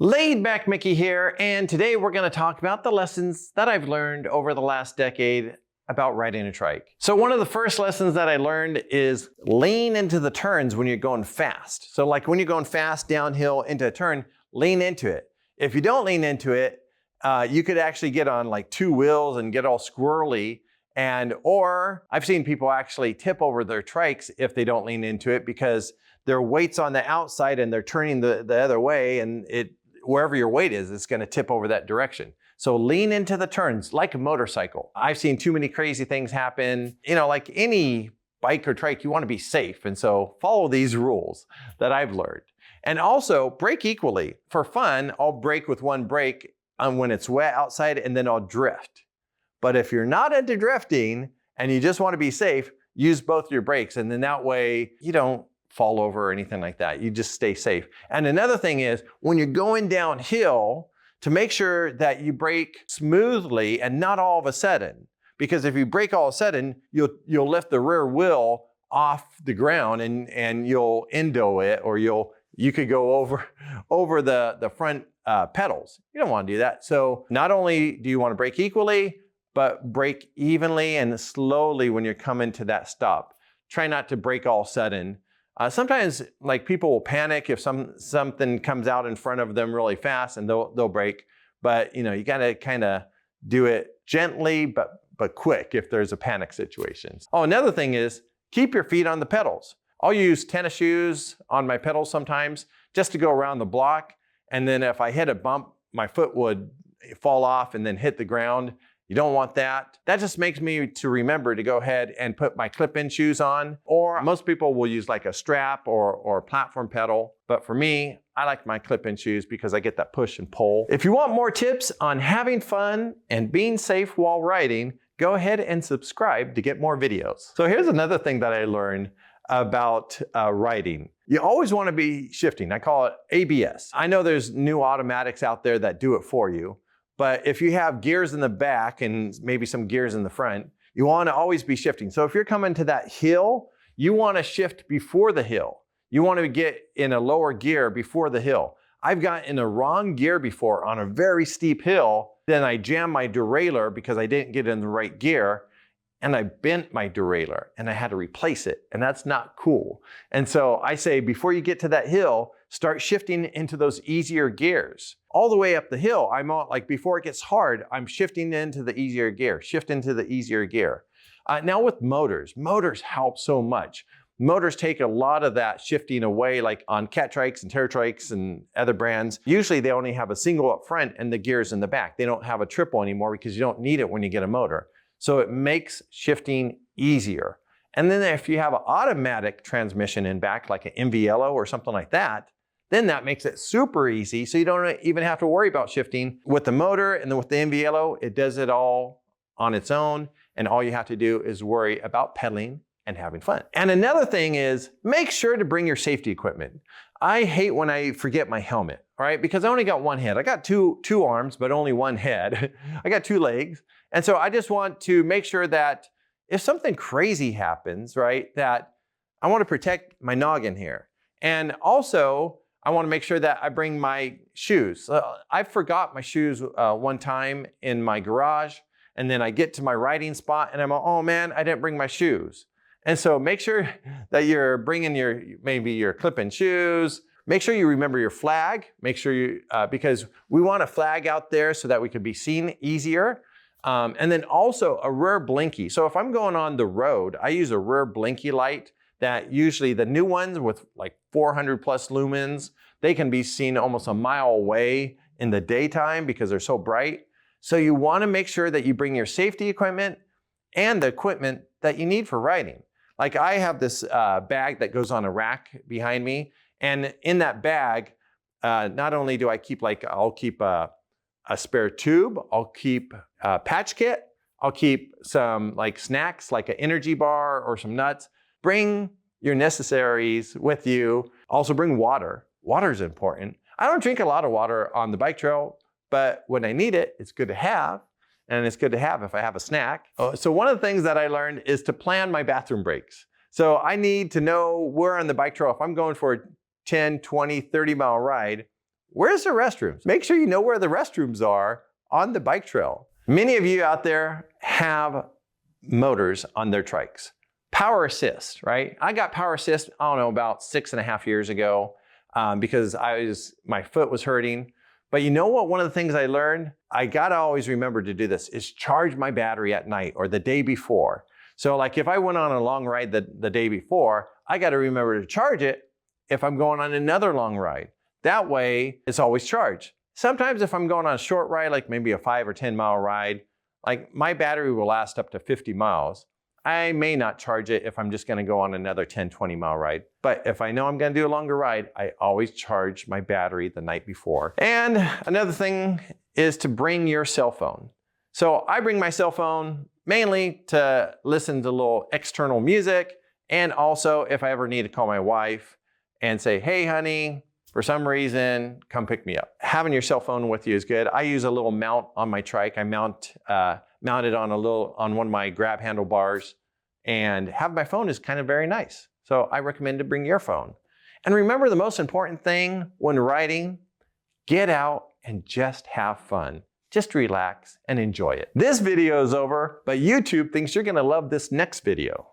Laid back Mickey here, and today we're going to talk about the lessons that I've learned over the last decade about riding a trike. So one of the first lessons that I learned is lean into the turns when you're going fast. So like when you're going fast downhill into a turn, lean into it. If you don't lean into it, you could actually get on like two wheels and get all squirrely. Or I've seen people actually tip over their trikes if they don't lean into it because their weight's on the outside and they're turning the other way, and wherever your weight is, it's going to tip over that direction. So lean into the turns like a motorcycle. I've seen too many crazy things happen. You know, like any bike or trike, you want to be safe. And so follow these rules that I've learned. And also brake equally. For fun, I'll brake with one brake when it's wet outside, and then I'll drift. But if you're not into drifting and you just want to be safe, use both your brakes. And then that way you don't fall over or anything like that. You just stay safe. And another thing is when you're going downhill, to make sure that you brake smoothly and not all of a sudden. Because if you brake all of a sudden, you'll lift the rear wheel off the ground and you'll endo it, or you could go over the front pedals. You don't want to do that. So not only do you want to brake equally, but brake evenly and slowly when you're coming to that stop. Try not to brake all sudden. Sometimes like people will panic if something comes out in front of them really fast and they'll brake. But you know, you gotta kind of do it gently but quick if there's a panic situation. Oh, another thing is keep your feet on the pedals. I'll use tennis shoes on my pedals sometimes just to go around the block. And then if I hit a bump, my foot would fall off and then hit the ground. You don't want that. That just makes me to remember to go ahead and put my clip-in shoes on. Or most people will use like a strap or a platform pedal. But for me, I like my clip-in shoes because I get that push and pull. If you want more tips on having fun and being safe while riding, go ahead and subscribe to get more videos. So here's another thing that I learned about riding. You always want to be shifting. I call it ABS. I know there's new automatics out there that do it for you. But if you have gears in the back and maybe some gears in the front, you want to always be shifting. So if you're coming to that hill, you want to shift before the hill. You want to get in a lower gear before the hill. I've got in a wrong gear before on a very steep hill. Then I jammed my derailleur because I didn't get in the right gear, and I bent my derailleur and I had to replace it. And that's not cool. And so I say, before you get to that hill, start shifting into those easier gears. All the way up the hill, I'm all, like before it gets hard, I'm shifting into the easier gear, shift into the easier gear. Now with motors help so much. Motors take a lot of that shifting away, like on cat trikes and terra trikes and other brands. Usually they only have a single up front and the gears in the back. They don't have a triple anymore because you don't need it when you get a motor. So it makes shifting easier. And then if you have an automatic transmission in back, like an MV-Yellow or something like that, then that makes it super easy. So you don't even have to worry about shifting. With the motor and then with the MV-Yellow, it does it all on its own. And all you have to do is worry about pedaling and having fun. And another thing is make sure to bring your safety equipment. I hate when I forget my helmet, all right? Because I only got one head. I got two arms, but only one head. I got two legs. And so I just want to make sure that if something crazy happens, right, that I want to protect my noggin here. And also, I want to make sure that I bring my shoes. I forgot my shoes one time in my garage, and then I get to my riding spot and I'm like, oh man, I didn't bring my shoes. And so make sure that you're bringing maybe your clip-in shoes. Make sure you remember your flag. Make sure you, because we want a flag out there so that we could be seen easier. And then also a rear blinky. So if I'm going on the road, I use a rear blinky light that usually the new ones with like 400 plus lumens, they can be seen almost a mile away in the daytime because they're so bright. So you want to make sure that you bring your safety equipment and the equipment that you need for riding. Like I have this bag that goes on a rack behind me. And in that bag, not only do I keep I'll keep a spare tube, I'll keep a patch kit, I'll keep some like snacks, like an energy bar or some nuts. Bring your necessaries with you. Also bring water. Water is important. I don't drink a lot of water on the bike trail, but when I need it, it's good to have. And it's good to have if I have a snack. So one of the things that I learned is to plan my bathroom breaks. So I need to know where on the bike trail, if I'm going for a 10, 20, 30 mile ride, where's the restrooms? Make sure you know where the restrooms are on the bike trail. Many of you out there have motors on their trikes. Power assist, right? I got power assist, I don't know, about 6.5 years ago because my foot was hurting. But you know what? One of the things I learned, I gotta always remember to do this, is charge my battery at night or the day before. So like if I went on a long ride the day before, I gotta remember to charge it if I'm going on another long ride. That way, it's always charged. Sometimes if I'm going on a short ride, like maybe a 5 or 10 mile ride, like my battery will last up to 50 miles. I may not charge it if I'm just gonna go on another 10, 20 mile ride. But if I know I'm gonna do a longer ride, I always charge my battery the night before. And another thing is to bring your cell phone. So I bring my cell phone mainly to listen to a little external music, and also if I ever need to call my wife and say, hey honey, for some reason, come pick me up. Having your cell phone with you is good. I use a little mount on my trike. I mount it on one of my grab handlebars, and have my phone is kind of very nice. So I recommend to bring your phone. And remember the most important thing when riding, get out and just have fun. Just relax and enjoy it. This video is over, but YouTube thinks you're gonna love this next video.